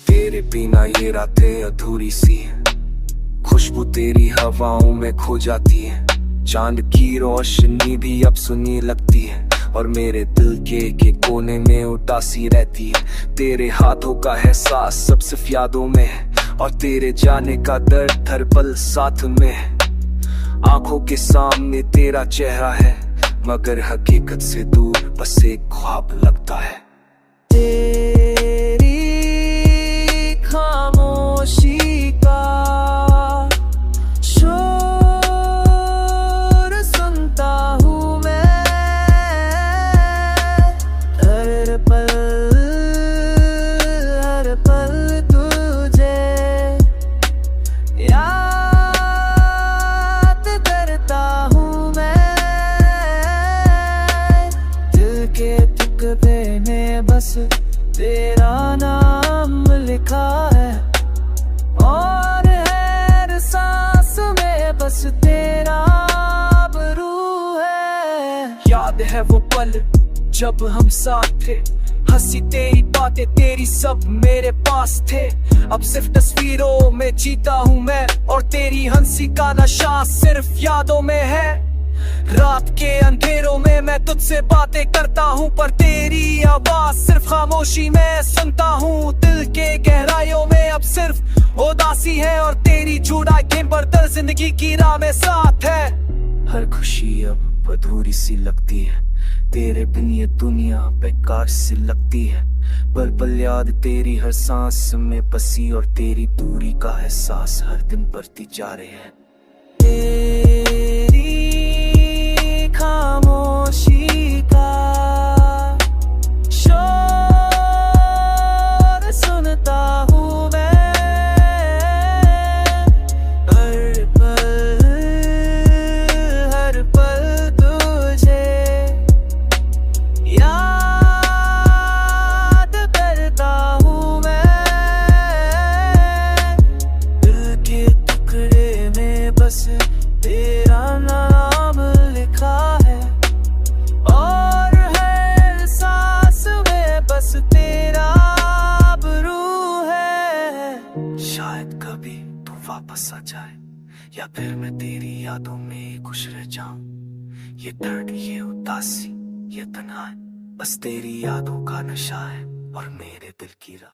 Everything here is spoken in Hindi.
तेरे बिना ये रातें अधूरी सी है, खुशबू तेरी हवाओं में खो जाती है। चांद की रोशनी भी अब सुनी लगती है, और मेरे दिल के एक कोने में उदासी रहती है। तेरे हाथों का एहसास सब सिर्फ यादों में है, और तेरे जाने का दर्द हर पल साथ में है। आंखों के सामने तेरा चेहरा है, मगर हकीकत से दूर बस एक ख्वाब लगता है। तेरी खामोशी का शोर सुनता हूँ मैं, हर पल तुझे याद करता हूँ मैं। दिल के टुकड़े में बस तेरा नाम लिखा है, और हर सांस में बस तेरा आबरू है। याद है वो पल जब हम साथ थे, हंसी तेरी बातें तेरी सब मेरे पास थे। अब सिर्फ तस्वीरों में जीता हूँ मैं, और तेरी हंसी का नशा सिर्फ यादों में है। रात के अंधेरों में मैं तुझसे बातें करता हूँ, पर तेरी आवाज सिर्फ खामोशी में सुनता हूँ। दिल के गहराइयों में अब सिर्फ उदासी है, और तेरी जुदाई के बर्तर जिंदगी की राह में साथ है। हर खुशी अब अधूरी सी लगती है, तेरे बिन ये दुनिया बेकार सी लगती है। पल पल याद तेरी हर सांस में बसी, और तेरी दूरी का एहसास हर दिन बढ़ती जा रही है। तेरी खामोशी का शोर सुनता हूँ मैं, हर पल तुझे याद करता हूँ मैं। दिल के टुकड़े में बस तेरा नाम लिखा है, और हर सांस में बस तेरा आबरू है। शायद कभी तू वापस आ जाए, या फिर मैं तेरी यादों में खुश रह जाऊं। ये दर्द, ये उदासी, ये तन्हाई बस तेरी यादों का नशा है, और मेरे दिल की राह।